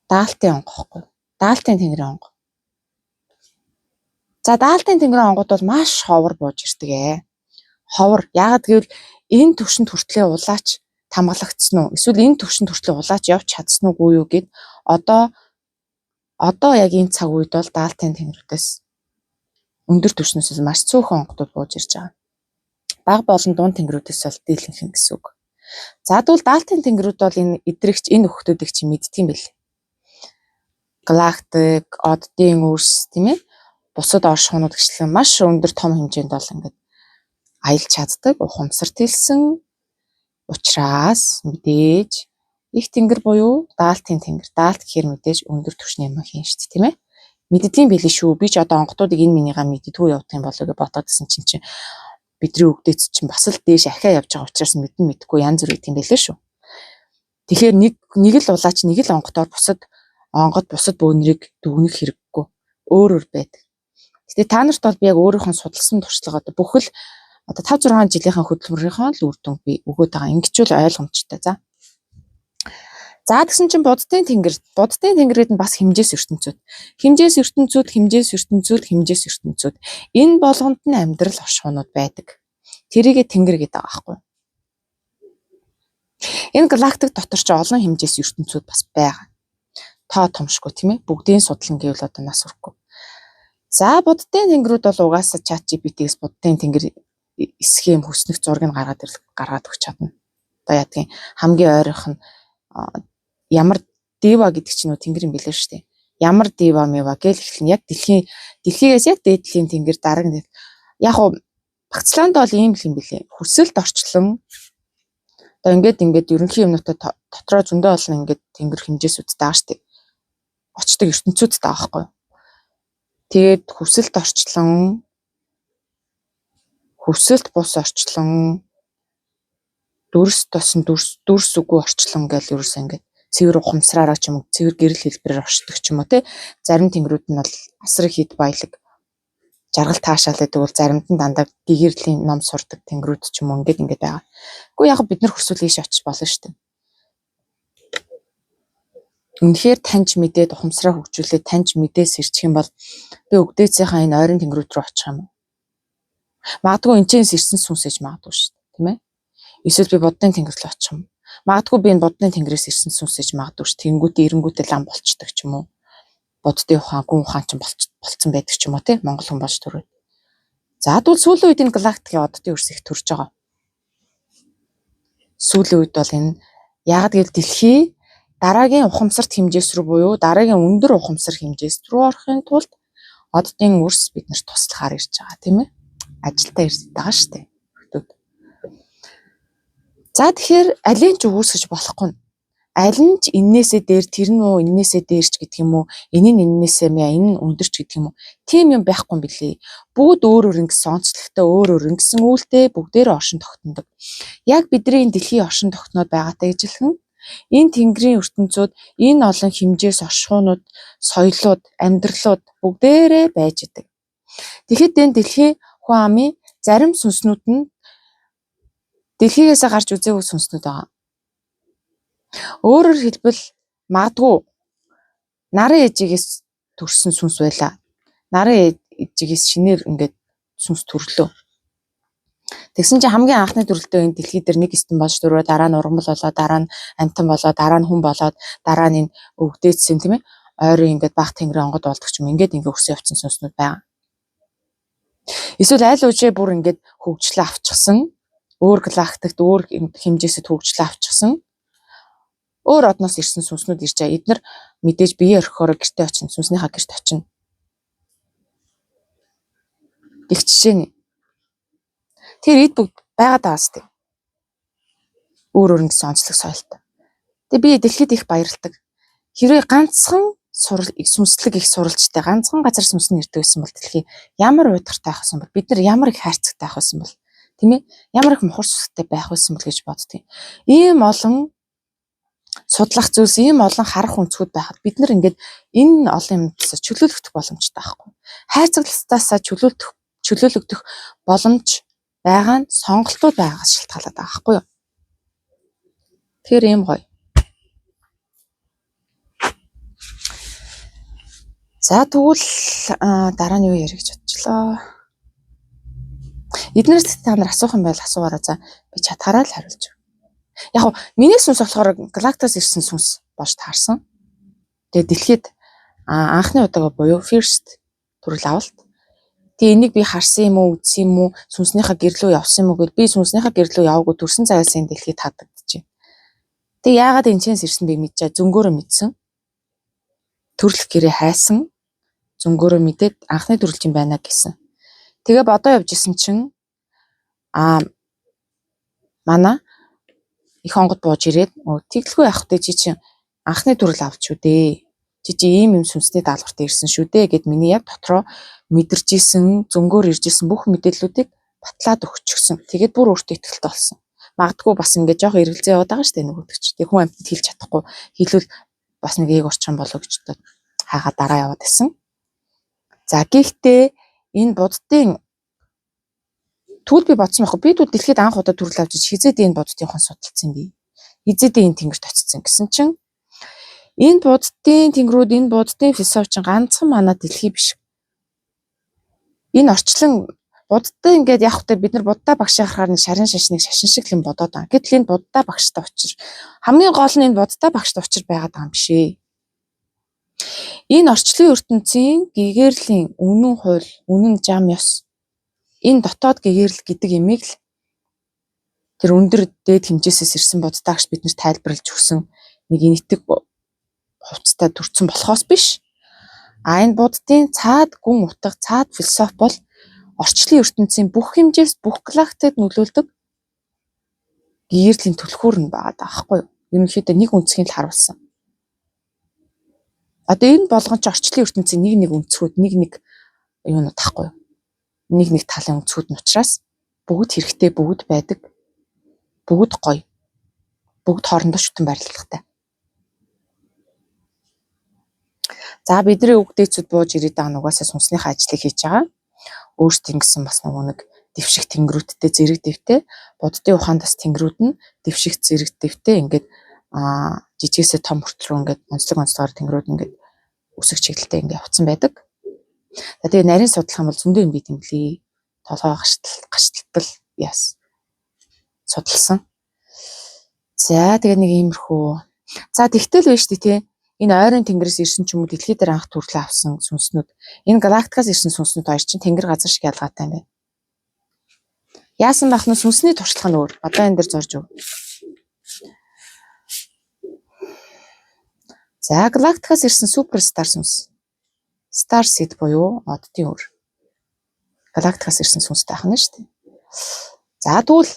[SPEAKER 1] даалтын онгод гэхгүй. Даалтын тэнгэрийн онгод. За даалтын тэнгэрийн онгод бол маш ховор бууж ирдэг. Ховор. Яагаад гэвэл энэ төвшөнд хүртлээ улаач тамгалагдсан уу? Эсвэл энэ төвшөнд хүртлээ улаач явж чадсан уугүй юу гэд одоо яг энэ цаг үед бол даалтын тэнгэрүүдээс өндөр түвшнээс маш цөөхөн онгодууд бууж ирж байгаа. Бага болон дунд тэнгэрүүдээс бол дийлэнх гэсэн үг. За тэгвэл даалтын тэнгэрүүд бол энэ эдрэгч энэ өхтүүдийг чи мэддэг юм бэл. Галактик, оддын үрс тийм ээ. Бусад оршихуунууд гэчлэн маш өндөр том хэмжээнд бол ингээд аялж чаддаг, ухамсар тэлсэн учраас мэдээж их тэнгэр буюу даалтын тэнгэр. Даалт гэхээр мэдээж өндөр түвшний юм хийн шүү дээ, тийм ээ. Мэддэм билээ шүү. Би ч одоо онгодуудыг энэ минийгаа мэддэггүй явах юм болоо гэж бодоодсэн чинь бидний өгдөөц чинь бас л дээш ахиа явж байгаа учраас мэддэггүй янз бүр юм билээ шүү. Тэгэхээр нэг л улаач нэг л онгодоор бусад бөөнрийг дүгнэх хэрэггүй. Өөр байдаг. Гэтэ та нарт бол би яг өөрийнхөө судалсан туршлага одоо бүхэл одоо 5-6 жилийнхаа хөдөлмөрийнхөө л үр дүнг би өгөөд байгаа. Ингэчүүл ойлгомжтой. За тэгсэн чинь буддын тэнгэрүүд нь бас хэмжээс ертөнцүүд. Энэ болгонд нь амьдрал оршихуунууд байдаг. Тэрийгэ тэнгэр гэдэг байгаа байхгүй. Энэ галактик дотор ч олон хэмжээс ертөнцүүд бас байгаа. Тоо томшгүй тийм ээ. Бүгдийн судлан гэвэл одоо нас хүрэхгүй. За буддын тэнгэрүүд бол угаасаа чат GPT-гээс буддын тэнгэр схем хүснэх зургийг гаргаад өгч чадна. Одоо яадгийн хамгийн ойрынх нь ямар дива гэдэг чинь тэнгэр юм билээ шүү дээ. Ямар дива мэва гэл эхлэн яг дэлхийгээс яг дээдлийн тэнгэр дараг нэг яг уу багцлаанд бол ийм л юм билээ. Хүсэлт орчлон одоо ингээд ерөнхий юмнуудад дотроо зөндөө олон ингээд тэнгэр хэмжээсүүд тааш шүү дээ. Очдог ертөнцүүд таах байхгүй. Тэгээд хүсэлт бус орчлон дүрс тосон дүрс үгүй орчлон гэл ерөөсөө ингээд цэвэр ухамсараараа ч юм уу цэвэр гэрэл хэлбэрээр оршдог ч юм уу те зарим тэнгэрүүд нь бол асар их хэд баялаг жаргал таашаал гэдэг бол заримд нь дандаа гэгэрлийн ном сурдаг тэнгэрүүд ч юм уу ингээд байгаа. Гэхдээ яг бид нар хүсвэл ийш очиж болно шүү дээ. Үнэхээр таньж мэдээд ухамсараа хөгжүүлээд таньж мэдээ сэрчих юм бол би өгдөөцийнхаа энэ ойрын тэнгэрүүд рүү очих юм уу? Магадгүй энэчээс ирсэн сүнс ээж магадгүй шүү дээ, тийм ээ? Эсвэл би буддын тэнгэр рүү очих юм. Магадгүй би энэ будны тэнгэрээс ирсэн сүнс гэж магадгүй ш. Тэнгүүтээ эренгүүтээ лам болчдөг ч юм уу. Буддын ухаан, гүн ухаан ч болцсон байдаг ч юм уу тий. Монгол хүн болж төрөө. За тэгвэл сүүлийн үед энэ галактикийн оддын өрс их төрж байгаа. Сүүлийн үед бол энэ яг л дэлхий дараагийн ухамсарт хэмжээс рүү буюу дараагийн өндөр ухамсар хэмжээс рүү орохын тулд оддын өрс биднэрт туслахаар ирж байгаа тийм ээ. Ажилдаа ирж байгаа шүү дээ. За тэгэхээр алийг ч үүсгэж болохгүй. Аль нь ч энээсээ дээр тэр нь уу энээсээ дээрч гэдэг юм уу? Энэ нь энээсээ мя энэ нь өндөрч гэдэг юм уу? Тийм юм байхгүй юм билий. Бүгд өөр өөр ингэсэн онцлогтой өөр өөр ингэсэн үйлдэл бүгдээрээ оршин тогтнодог. Яг бидний энэ дэлхийн оршин тогтноод байгаатай ижилхэн энэ тэнгэрийн ертөнцүүд энэ олон хэмжээс оршихуунууд, соёлууд, амьдралууд бүгдээрээ байж идэг. Тэгэхэд энэ дэлхийн хүн амын зарим сүнснүүд нь дэлхийгээс гарч үзээгүй сүнснүүд байгаа. Өөрөөр хэлбэл магадгүй нарын ээжигээс төрсэн сүнс байлаа. Нарын ээжигээс шинээр ингээд сүнс төрлөө. Тэгсэн чинь хамгийн анхны төрөлтөө энэ дэлхий дээр нэг эстэн болж дөрөв дараа нь ургамал болоод дараа нь амтан болоод дараа нь хүн болоод дараа нь энэ өвгдөөцсөн тийм ээ. Ойрын ингээд баг тэнгэрийн онгод болдог ч юм ингээд өссөн явцсан сүнснүүд байгаа. Эсвэл аль үжээ бүр ингээд хөгжлөө авчихсан өөр галактикт өөр хэмжээсэд хөгжлөө авчихсан өөр одноос ирсэн сүнснүүд ирж байгаа. Эднэр мэдээж бие орхихоор гэртээ очино, сүнснийхаа гэрт очино. Их жишээ нь. Тэр эд бүгд байгаад байгаа сте. Өөр өөр гэсэн онцлог соёлтой. Тэгээ би дэлхийд их баярлдаг. Хэрвээ ганцхан сүнслэг их суралцтай ганцхан газар сүнснэ ирдэг байсан бол дэлхий ямар уйдгартай байх байсан бол бид нар ямар их хайрцагтай байх байсан бол тийм ээ ямар их мухар сүсгтэй байх байсан бол гэж боддгийг. Ийм олон судлах зүйлс ийм олон харах өнцгүүд байхад бид нар ингээд энэ олон юмдаас чөлөөлөх боломжтой байхгүй. Хайрцагтаасаа чөлөөлөгдөх боломж байгаа нь сонголтууд байгаас шалтгаалаад байгаа байхгүй юу? Тэгэхээр ийм гоё. За тэгвэл дараа нь юу ярих гэж бодчихлоо. Эднээс та нар асуух юм байл асуугаараа за би чатаараа л хариулж өгье. Яг миний сүнс болохоор галактикаас ирсэн сүнс болж таарсан. Тэгээ дэлхийд анхны удаага буюу first төрөл авалт. Тэгээ энийг би харсан юм уу, үзсэн юм уу, сүнснийхаа гэрлөө явсан юм уу гэвэл би сүнснийхаа гэрлөө яваагүй төрсэн цагаас энэ дэлхийд хадагдчихэв. Тэгээ яагаад энэчнээс ирсэн бэ мэдчихэ зөнгөөрөө мэдсэн. Төрөлх гэрээ хайсан. Зөнгөөрөө мэдээд анхны төрөлч юм байна гэсэн. Тэгээ бодоо явж исэн чинь манай их онгод бууж ирээд тэглгүй явах тэ чи чинь анхны төрөл авч шүү дээ. Чи ийм юм сүнсний даалгаварт ирсэн шүү дээ гэд миний яг дотроо мэдэрч исэн зөнгөөр ирж исэн бүх мэдээллүүдийг батлаад өгчихсөн. Тэгээд бүр өөртөө ихтэй болсон. Магадгүй бас ингээд жоох эргэлзээ яваад байгаа шүү дээ нөгөөдөч. Тэг хүн амьтад хэлж чадахгүй хэлвэл бас нэг ээг орчин болов гэж бодоод хаагаа дараа яваад исэн. За гэхдээ энэ буддын түүл би бодсон байхгүй. Би түүл дэлхийд анх удаа төрөл авч хизээд энэ буддын хон судалсан юм би. Хизээд энэ тэнгэрт очсон гэсэн чинь энэ буддын тэнгэрүүд энэ буддын философи чинь ганцхан манай дэлхий биш. Энэ орчлон буддаа ингээд явах хэрэгтэй бид нар буддаа багшаа харахаар нэг шарын шашныг шашин шиг юм бодоод байгаа. Гэтэл энэ буддаа багштай учир хамгийн гол нь энэ буддаа багштай учир байгаад байгаа юм биш ээ. Энэ орчлын ертөнцийн гэгэрлийн үнэн хууль, үнэн зам ёс энэ дотоод гэгэрэл гэдэг имийг л тэр өндөр дээд хэмжээсээс ирсэн буддаагч биднэрт тайлбарлаж өгсөн нэг энэтэг хувцастай төрсэн болохоос биш. Энэ буддын цаад гүн утга, цаад философи бол орчлын ертөнцийн бүх хэмжээс бүх галактикад нөлөөлдөг гэгэрлийн түлхүүр нь байгаа даахгүй юу? Ерөнхийдөө нэг үнцгийг л харуулсан. Одоо энэ болгон ч орчлын ертөнцийн нэг үнцгүүд нэг юунууд тахгүй юу? Нэг талын үнцгүүд нь учраас бүгд хэрэгтэй, бүгд байдаг. Бүгд гоё. Бүгд хоорондоо шүтэн байрлалтай. За бидний өвгдөөцөд бууж ирээд байгаа нугасаа сүнснийхээ ажлыг хийж байгаа. Өөрсдөө ингэсэн бас нэг дэвших тэнгэрүүдтэй зэрэг дэвтэй, буддын ухаандас тэнгэрүүд нь дэвших зэрэг дэвтэй ингээд жижигээсээ том хүртэл ингээд онцлогоор тэнгэрүүд ингээд үсэг чиглэлтэй ингээд явцсан байдаг. Тэгээ нарийн судлах юм бол зөндөө юм бид юм лээ. Толгой гашталтал яас судалсан. За тэгээ нэг иймэрхүү. За тэгтэл байж тий. Энэ ойрын тэнгэрээс ирсэн ч юм уу дэлхий дээр анх төрлөө авсан сүнснүүд. Энэ галактикаас ирсэн сүнснүүд хоёр чинь тэнгэр газар шиг ялгаатай юм байна. Яасан бах нь сүнсний туршлага нь өөр. Одоо энэ дээр зорж өг. За галактикаас ирсэн суперстар сүнс. Star seed буюу оддын өөр. Галактикаас ирсэн сүнс таах нь шүү дээ. За тэгвэл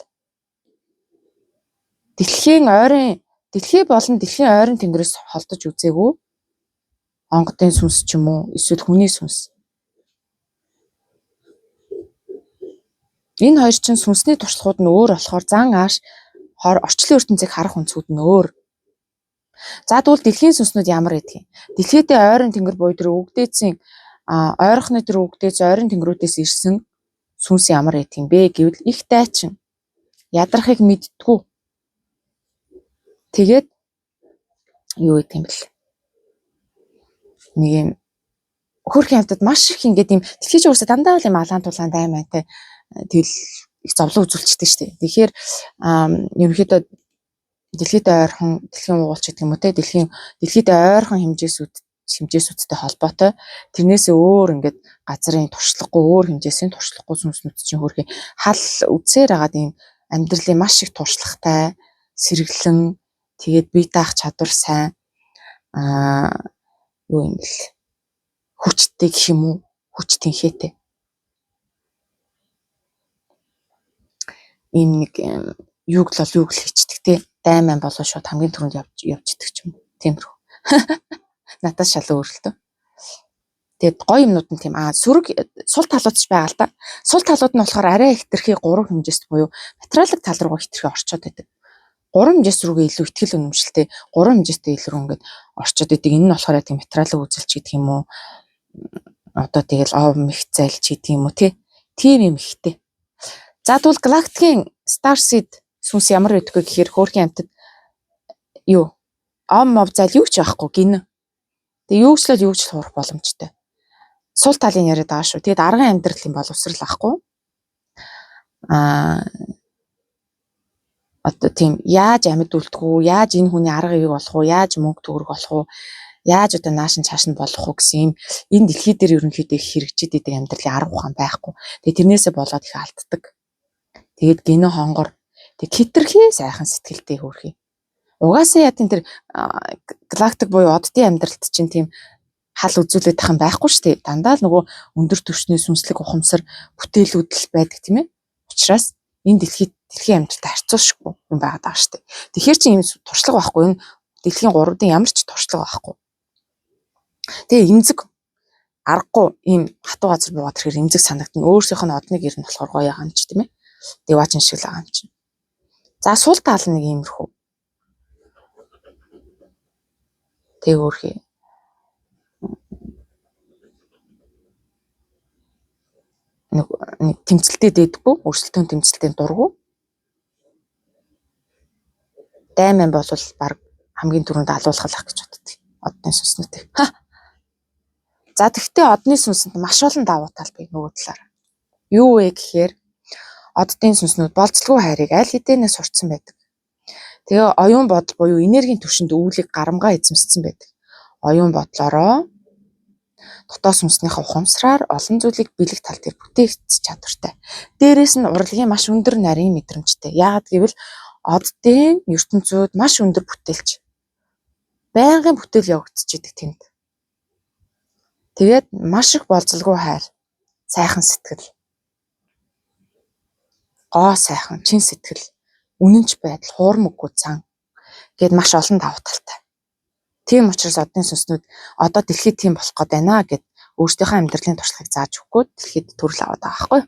[SPEAKER 1] дэлхий болон дэлхийн ойрын тэнгэрээс холдож үзээгүй онгодын сүнс ч юм уу эсвэл хүний сүнс. Энэ хоёр чинь сүнсний туршлагууд нь өөр болохоор зан ааш орчлон ертөнцийг харах өнцгүүд нь өөр. За тэгвэл дэлхийн сүнснүүд ямар гэдгийг. Дэлхийдээ ойрын тэнгэр буюу тэр өвгдээцийн ойрхны тэр өвгдээц ойрын тэнгэрүүдээс ирсэн сүнс ямар гэдгийг бэ гэвэл их дайчин ядрахыг мэддгүү. Тэгээд юу гэдэг юм бэл. Нэг юм хөрхийн хамтад маш их ингээд юм дэлхийч өөрсдөө дандаа л юм алаан тулаан даймаатай тэгэл их зовлон үзүүлчихдэг шүү дээ. Тэгэхээр ерөнхийдөө дэлхийдээ ойрхон дэлхийн уугуулч гэдэг юм уу те дэлхийдээ ойрхон хэмжээсүүдтэй холбоотой тэрнээсээ өөр ингээд газрын туршлагагүй өөр хэмжээсийн туршлагагүй сүнснүүд чинь хөрхийн хал үзээр хагаад юм амьдралын маш их туршлагатай сэргэлэн тэгээд бие даах чадвар сайн юу юм бэл хүчтэй гэх юм уу хүч тэнхээтэй энэ нэг юуг л хийчдэг те дайман болоо шууд хамгийн түрүүнд явж идэг ч юм тиймэрхүү надад шал өөрлөлтөө тэгээд гоё юмнууд нь тийм сөрөг сул талууд ч байгаа л да сул талууд нь болохоор арай их тэрхий 3 хэмжээст буюу материалын тал руугаа хитрхи орчоод байдаг 3 хэмжээс рүүгээ илүү ихтгэл үнэмшилтэй 3 хэмжээстэй илүү ингээд орчоод идэг. Энэ нь болохоор тийм материалын үзэлч гэдэг юм уу? Одоо тэгэл ов мэх зайлч гэдэг юм уу тийм юм ихтэй. За тэгвэл галактикийн Star Seed сүнс ямар байдг вэ гэхээр хөөрхийн амтд юу? Ов зайл юу ч байхгүй гинэ. Тэгээ юучлал юуч хуурах боломжтой. Сул талын яриад байгаа шүү. Тэгэд арган амьдралын боловсрал ахгүй. Одоо тийм яаж амьд үлдэх үү, яаж энэ хүний арга ивэг болох уу, яаж мөнгө төгрөг болох уу, яаж одоо нааш нь цааш нь болох уу гэсэн юм энэ дэлхий дээр ерөнхийдөө хэрэгжиж идэг амьдралын арга ухаан байхгүй. Тэгээ тэрнээсээ болоод их алддаг. Тэгээд гинэ хонгор тэг хитрхи сайхан сэтгэлтэй хөөрхий. Угаасаа ятын тэр галактик буюу оддын амьдралд чинь тийм хал үзүүлээд тах юм байхгүй шүү дээ. Дандаа л нөгөө өндөр түвшний сүнслэг ухамсар бүтээлүүд л байдаг тийм ээ. Учираас энэ дэлхийн амьдралтай харьцуулшгүй юм байгаад байгаа шүү дээ. Тэгэхээр чи юм туршлага байхгүй энэ дэлхийн 3D ямар ч туршлага байхгүй. Тэгээ эмзэг аргагүй ийм хатуу газар буугаад ирэхээр эмзэг санагдана. Өөрсийнх нь одныг ирнэ болохоор гоё байгаа юм чи тийм ээ. Дэваачин шиг л байгаа юм чи. За сул тал нэг иймэрхүү. Тэг өөрхий. Нэг тэмцэлтэй дээдгүй, өрсөлдөөн тэмцэлтэй дургу. Дайман болвол баг хамгийн түрүүнд алуулах гэж боддог. Одны сүнснүүдийг. За тэгвэл одны сүнсэнд маш олон давуу тал бий нөгөө талаар. Юу вэ гэхээр оддын сүнснүүд болцлгүй хайрыг аль хэдийнэ сурцсан байдаг. Тэгээ оюун бодол буюу энергийн түвшинд өвлийг гарамгаа эзэмссэн байдаг. Оюун бодлороо дотоод сүнснийхээ ухамсараар олон зүйлийг бэлэг тал дээр бүтээх чадвартай. Дээрээс нь урлагийн маш өндөр нарийн мэдрэмжтэй. Яагаад гэвэл оддын ертөнцүүд маш өндөр бүтээлч. Байнгын бүтээл явагдчихэдэг тэнд. Тэгээд маш их болцлгүй хайр, сайхан сэтгэл, гоо сайхан, чин сэтгэл, үнэнч байдал, хуурмаггүй цан гээд маш олон давуу талтай. Тийм учраас оддын сүнснүүд одоо дэлхийд тийм болох гээд байна гэд өөрсдийнхөө амьдралын туршлагыг зааж өгөхгүй дэлхийд төрөл аваад байгаа байхгүй.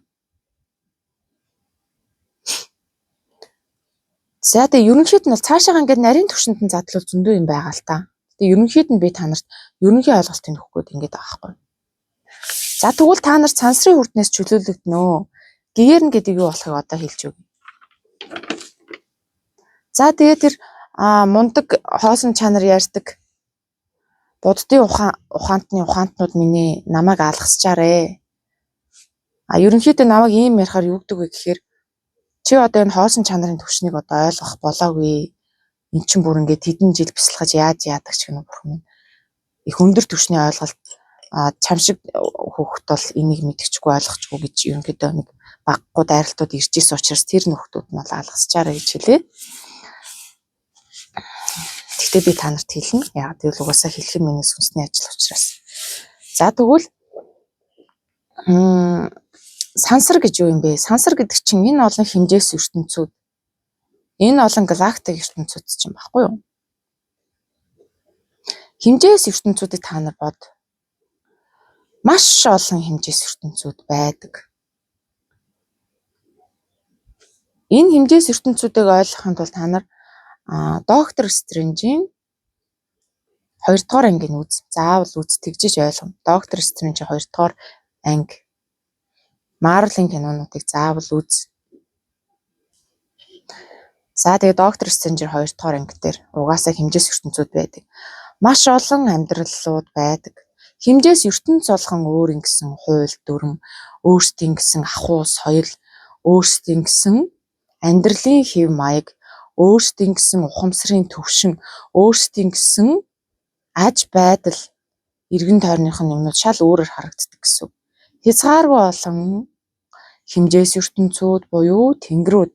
[SPEAKER 1] За тэгээ ерөнхийд нь бол цаашаа ингээд нарийн түвшинд нь задлал зөндөө юм байгаа л та. Тэгээ ерөнхийд нь би та нарт ерөнхий ойлголтыг өгөх гээд ингээд байгаа байхгүй. За тэгвэл та нар цансрын хүрднээс чөлөөлөгднөө. Гэгээр нь гэдэг юу болохыг одоо хэлж өгье. За тэгээ тэр мундаг хоосон чанар ярьдаг буддын ухаантнууд миний намайг алгасчаарэ. Ерөнхийдөө намайг ийм ярихаар юу гэдэг вэ гэхээр чи одоо энэ хоосон чанарын түвшнийг одоо ойлгох болоогүй. эн чинь бүр ингээд хэдэн жил бясалгаж яадаг ч гэнэ бурхан минь. Их өндөр түвшний ойлголт чам шиг хүүхэд бол энийг мэдчихгүй ойлгохгүй гэж ерөнхийдөө нэг баггүй дайралтууд ирж исэн учраас тэр нөхдүүд нь бол алгасчаарэ гэж хэлээ. Гэхдээ би та нарт хэлнэ. Яг тэгвэл угаасаа хэлэх нь миний сүнсний ажил учраас. За тэгвэл сансар гэж юу юм бэ? Сансар гэдэг чинь энэ олон хэмжээс ертөнцүүд, энэ олон галактик ертөнцүүд чинь баггүй юу? Хэмжээс ертөнцүүдийг та нар бод. Маш олон хэмжээс ертөнцүүд байдаг. Энэ хэмжээс ертөнцүүдийг ойлгохын тулд та нар доктор Стрэнжийн 2 дугаар ангийн үз. Заавал үз тэгжиж ойлгоно. Доктор Стрэнжийн 2 дугаар анги. Марвелийн кинонуудыг заавал үз. За тэгээ доктор Стрэнжийн 2 дугаар анги дээр угаасаа хэмжээс ертөнцүүд байдаг. Маш олон амьдралууд байдаг. Хэмжээс ертөнц болгон өөр ингэсэн хууль дүрм, өөрсдийн гэсэн ахуй соёл, өөрсдийн гэсэн амьдралын хэв маяг, өөрсдийн гэсэн ухамсарын төвшин, өөрсдийн гэсэн аж байдал, эргэн тойрных нь юмнууд шал өөрөөр харагддаг гэсэн. Хязгааргүй олон хэмжээс ертөнцүүд буюу тэнгэрүүд,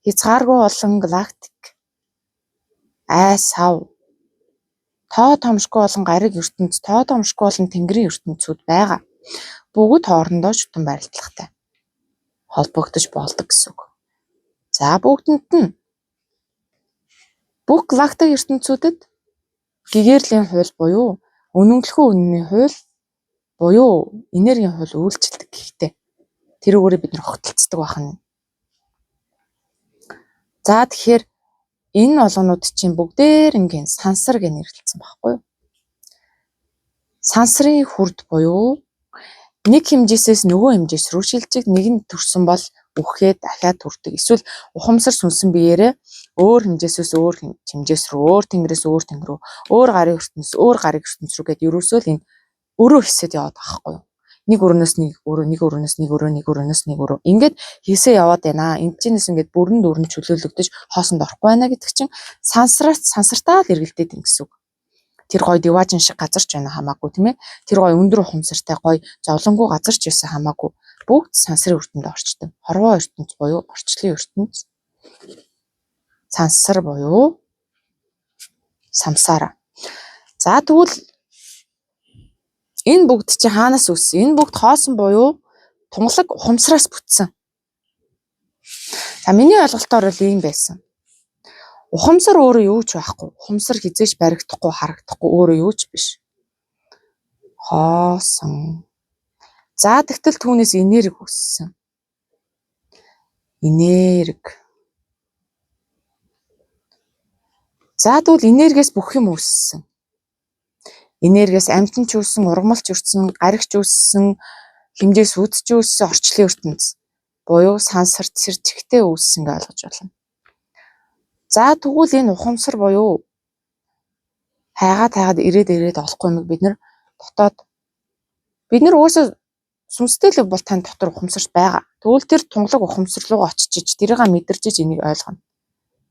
[SPEAKER 1] хязгааргүй олон галактик, ай сав, тоо томшгүй олон гариг ертөнц, тоо томшгүй олон тэнгэрийн ертөнцүүд байгаа. Бүгд хоорондоо шүтэн барилдлагатай холбогдож болдог гэсэн үг. За бүгдэнд нь бүх галактик ертөнцүүдэд гэгэрлийн хууль буюу үнэмлэхүй үнний хууль буюу энергийн хууль үйлчилдэг гэхдээ тэр өөрөөр бид нар огтлцдаг байна. За тэгэхээр энэ олонууд чинь бүгдээр ингийн сансар гэж нэрлэлсэн байхгүй юу? Сансрын хүрд буюу нэг хэмжээсээс нөгөө хэмжээс рүү шилжиж нэгэнд төрсөн бол үхээд дахиад төрдөг. Эсвэл ухамсар сүнсэн биеэрээ өөр хэмжээсээс өөр хэмжээс рүү, өөр тэнгэрээс өөр тэнгэр рүү, өөр гариг ертөнц, өөр гариг ертөнц рүү гэдээ ерөөсөө л энэ өрөө хэсэд яваад байхгүй юу? Нэг өрөөс нэг өрөө, нэг өрөөс нэг өрөө, нэг өрөөс нэг өрөө. Ингээд хийсээ яваад байна. Энд чинээс ингээд бүрэн дүүрэн чөлөөлөгдөж хоосонд орохгүй байна гэдэг чинь сансартаа л эргэлдээд ин гэсэн үг. Тэр гой диважин шиг газар ч байна хамаагүй тийм ээ. Тэр гой өндөр ухамсартай гой зовлонгүй газар ч байсан хамаагүй. Бүгд сансрын ертөнд орчдөг. Хорвоо ертөнц буюу орчлын ертөнц. Сансар буюу самсара. За тэгвэл энэ бүгд чи хаанаас үүссэн? Энэ бүгд хоосон буюу тунгалаг ухамсараас бүтсэн. За миний ойлголтоор бол ийм байсан. Ухамсар өөрөө юу ч байхгүй. Ухамсар хизээж баригдахгүй, харагдахгүй өөрөө юу ч биш. Хоосон. За тэгтэл түүнээс энерги үүссэн. Энерги. За тэгвэл энергиэс бүх юм үүссэн. Энергиэс амьтан ч үүссэн, ургамалч үүссэн, гаригч үүссэн, хэмжээс үдч үүссэн орчлын ертөнц буюу сансарт сэржигтэй үүссэн гэж ойлгож байна. За тэгвэл энэ ухамсар буюу хайгаад ирээд олохгүй юм бид нар дотоод бид нар уусаа сүнстэй л бол тань дотор ухамсарч байгаа. Тэгвэл тэр тунгалаг ухамсар руу очиж тэрийг мэдэрчиж энийг ойлгоно.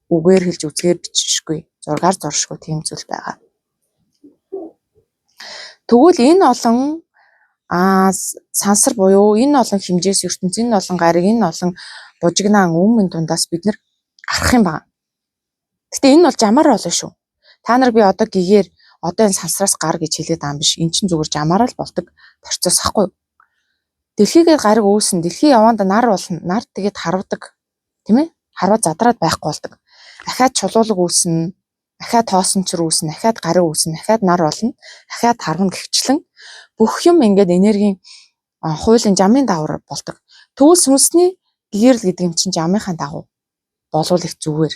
[SPEAKER 1] Үгээр хэлж үзгээр биччихгүй, зургаар зуршгүй тийм зүйл байгаа. Тэгвэл энэ олон сансар буюу энэ олон хэмжээс ертөнц, энэ олон гариг, энэ олон бужигнаан өмнө дундаас бид нар гарах юм байна. Гэтэ энэ бол жамаар болно шүү. Та нар би одоо гэгээр одоо энэ сансраас гар гэж хэлээд байгаа юм биш. Эн чинь зүгээр жамаар л болдог процесс ахгүй юу? Дэлхийгээд гариг үүснэ, дэлхий яванда нар болно. Нар тэгээд харвдаг. Тийм ээ? Харваад задраад байхгүй болдог. Дахиад чулуулаг үүснэ, дахиад тоосончр үүснэ, дахиад гариг үүснэ, дахиад нар болно. Дахиад харвна гихчлэн бүх юм ингээд энергийн хуулийн жамын дагавар болдог. Тэгвэл сүнсний гэгэрэл гэдэг юм чинь жамынхаа дагав болвол их зүгээр.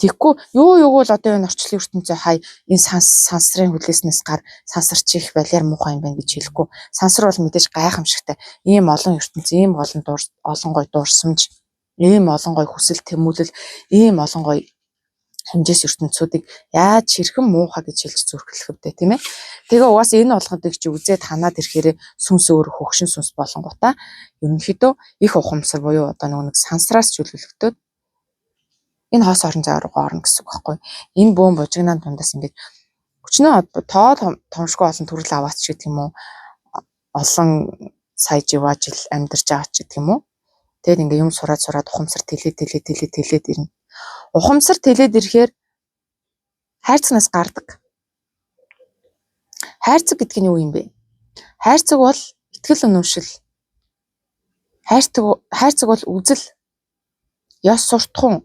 [SPEAKER 1] Тэгэхгүй юу бол одоо энэ орчлын ертөнцөө хай энэ сансрын хүлээснээс гар сансарч их балиар муухай юм байна гэж хэлэхгүй. Сансар бол мэдээж гайхамшигтай. Ийм олон ертөнц, ийм олон гой дурсамж, ийм олон гой хүсэл тэмүүлэл, ийм олон гой хэмжээс ертөнцүүдийг яаж хэрхэн муухай гэж хэлж зүрхлэх вэ тийм ээ. Тэгээ угаасаа энэ болгодыг чи үзээд ханаад ирэхээр сүнс өөр хөгшин сүнс болонгуудаа ерөнхийдөө их ухамсар буюу одоо нэг сансраас чөлөөлөгдөд Энэ хоос орон зай руу орно гэсэн үг байхгүй. Энэ бөөн бужигнаан дундаас ингээд өчнөө тоо томшгүй олон төрөл аваач гэдэг юм уу? Олон сая жива жил амьдарч байгаа ч гэдэг юм уу? Тэгэд ингээ юм сураад ухамсар тэлээд ирнэ. Ухамсар тэлээд ирэхээр хайрцагнаас гардаг. Хайрцаг гэдэг нь юу юм бэ? Хайрцаг бол итгэл үнэмшил. Хайрцаг бол үзэл, ёс суртахуун,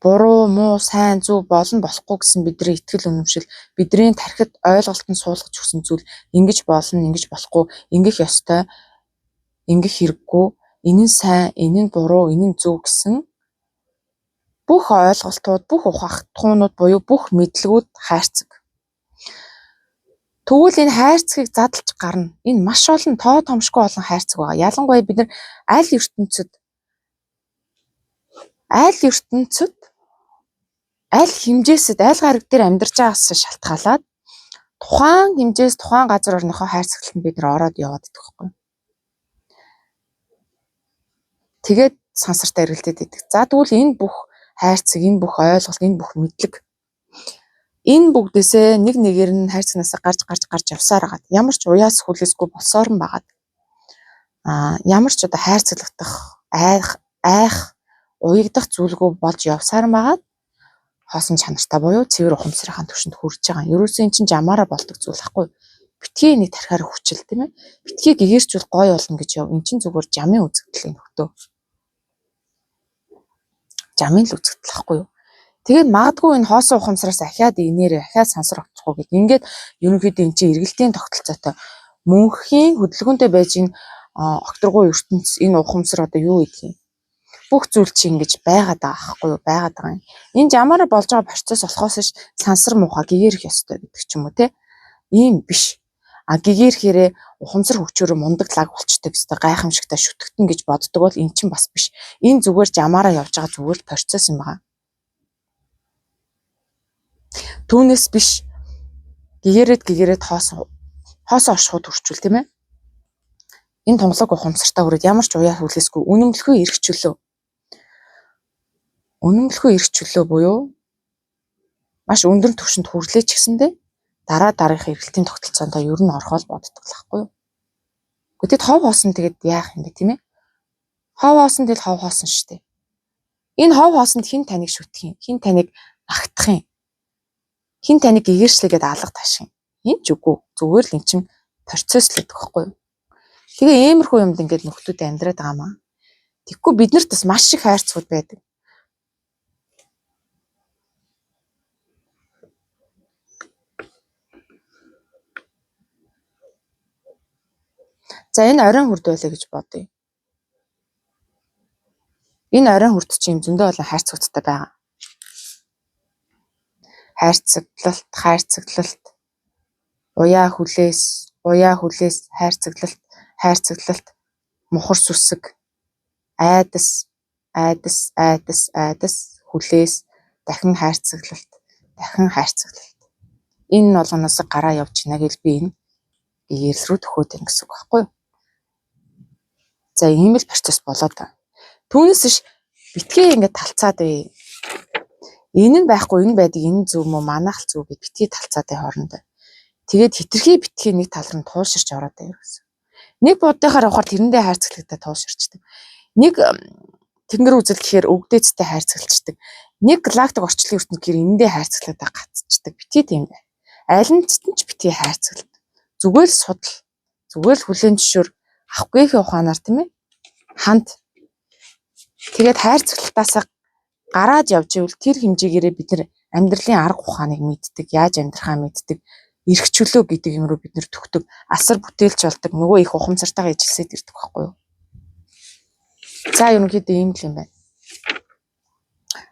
[SPEAKER 1] буруу, муу, сайн, зөв болно болохгүй гэсэн бидний итгэл үнэмшил, бидний тархид ойлголтод суулгаж өгсөн зүйл ингэж болно, ингэж болохгүй, ингэх ёстой, ингэх хэрэггүй, энэ нь сайн, энэ нь буруу, энэ нь зөв гэсэн бүх ойлголтууд, бүх ухаалтгуунууд буюу бүх мэдлэгүүд хайрцаг. Тэгвэл энэ хайрцгийг задлж гарна. Энэ маш олон тоо томшгүй олон хайрцаг байгаа. Ялангуяа бид нар аль ертөнцид аль хэмжээсэд аль гариг дээр амьдарч байгаас шалтгаалаад тухайн хэмжээс тухайн газар орныхоо хайрцаглалд бид нар ороод яваад идэх байхгүй. Тэгээд сансартай эргэлдээд идэг. За тэгвэл энэ бүх хайрцаг, энэ бүх ойлголт, энэ бүх мэдлэг энэ бүгдээсээ нэг нэгээр нь хайрцагнаас гарч явсаар хагаад ямар ч уяас хүлээсгүй болсоор нь багаад ямар ч одоо хайрцаглагдах айх уягдах зүйлгүй болж явсаар нь багаад хоосон чанартай буюу цэвэр ухамсарынхаа түвшинд хүрч байгаа. Ерөөсөө эн чинь жамаараа болдог зүйл ахгүй. Битгий нэг тархиар хүчил тийм ээ. Битгий гэгэрчүүл гой болно гэж яв. Эн чинь зүгээр жамын үзэгдэл энэ хөтөө. Жамын л үзэгдэл ахгүй юу? Тэгээд магадгүй энэ хоосон ухамсараас ахаад инээр ахаад сансар оцхгүй гэдэг. Ингээд ерөнхийдөө эн чинь эргэлтийн тогтолцоотой мөнхийн хөдөлгөөнтэй байж энэ огторгуу ертөнц энэ ухамсар одоо юу гэдэг юм? Бүх зүйл чинь ингэж байгаад байгаа байхгүй юу? Байгаад байгаа юм. Энэ жамаараа болж байгаа процесс болохоос ш сансар муухай гэгэрх ёстой гэдэг ч юм уу те. Ийм биш. Гэгэрхээрээ ухамсар хөгчөөрөө мундаг лаг болчтой гэстэй гайхамшигтай шүтгтэн гэж боддог бол эн чинь бас биш. Энэ зүгээр жамаараа явж байгаа зүгээр процесс юм байна. Түүнээс биш гэгэрээд хоосоо оршихуд хүрчүүл тийм ээ. Энэ тунгалаг ухамсартай хүрээд ямар ч уяа хүлээсгүй үнэмлэхүй эрх чөлөө буюу маш өндөр түвшинд хүрлээч гэсэндээ дараагийнхаа эргэлтийн тогтолцоонд ер нь орхол боддог л байхгүй юу. Гэхдээ хов хоосон тэгээд яах юм бэ тийм ээ? Хов хоосон тэгэл хов хоосон шүү дээ. Энэ хов хоосонд хэн таныг шүтэх юм? Хэн таныг магтах юм? Хин таныг гэгэршлэгээд алга таших юм. Энэ ч үгүй. Зүгээр л эн чинь процесс л гэдэг байхгүй юу. Тэгээ иймэрхүү юмд ингээд нөхдүүд амьдраад байгаа маа. Тэгэхгүй бид нарт бас маш их хайрцагуд байдаг. За энэ оройн хүрд байлаа гэж бодъё. Энэ оройн хүрд чинь юм зөндөө олон хайрцагттай байгаа. Хайрцаглалт, уяа хүлээс, хайрцаглалт, мухар сүсэг, айдас, хүлээс, дахин хайрцаглалт. Энэ болгоноос гараа явж гинэ гэж би энэ гэгэрс рүү төхөөд байна гэсэн үг байхгүй юу? За ийм л процесс болоод байна. Түүнээс ш битгий ингээд талцаад бай. Энэ нь байхгүй, энэ байдаг, энэ зөв мө манайх л зөв гэд битгий талцаад бай хоорондоо. Тэгээд хитрхи битгий нэг тал руу туулширч ороод байв гэсэн. Нэг буддынхаар явахаар тэрэндээ хайрцаглагтай туулширчдаг. Нэг тэнгэр үзэл гэхээр өвгдөөцтэй хайрцаглалцдаг. Нэг галактик орчлын ертөнд гэхээр эндээ хайрцаглагтай гацчдаг. Битгий тийм бай. Аль нь ч битгий хайрцаглалт. Зүгээр л судал. Зүгээр л хүлэн зөвшөөр авахгүйхээ ухаанаар тийм ээ. Ханд. Тэгээд хайрцаглалтаас гараад явж ивэл тэр хэмжээгээрээ бид нар амьдралын арга ухааныг мэддэг, яаж амьдрахаа мэддэг, эрх чөлөө гэдэг юм руу бид нар төгтөг, асар бүтээлч болдог, нөгөө их ухамсартайгаа ижилсээд ирдэг байхгүй юу? За ерөнхийдөө ийм л юм байна.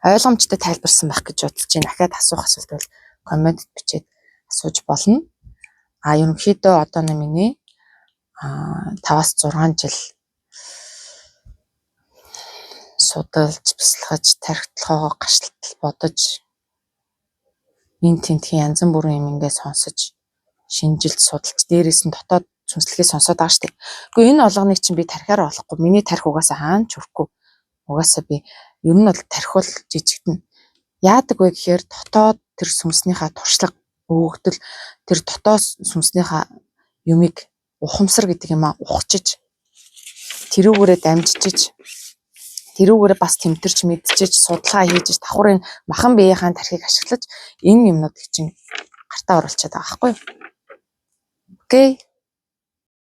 [SPEAKER 1] Ойлгомжтой тайлбарсан байх гэж бодож байна. Дахиад асуух асуулт бол комментд бичээд асууж болно. Ерөнхийдөө одоо миний 5-6 жил судалж, бясалгаж, тархитлогоо гашлтал бодож энэ тентхийн янз бүрийн юм ингээд сонсож, шинжилж, судалж, дээрээс нь дотоод сүнслэгийг сонсоод байгаа шүү дээ. Гэхдээ энэ олгоныг чинь би тархиараа олохгүй. Миний тархи угаасаа хаан ч хүрхгүй. Угаасаа би ер нь бол тархиул жижигдэнэ. Яадаг вэ гэхээр дотоод тэр сүнснийхаа туршлага өгөгдөл тэр дотоод сүнснийхаа юмыг ухамсар гэдэг юм а ухчиж тэрүүгээрээ дамжиж тэрүүгээрээ бас тэмтэрч мэдчиж судалгаа хийж давхрын махан биеийнхаа тархийг ашиглаж энэ юмнуудыг чинь гартаа оруулчихад байгаа байхгүй юу? Окей.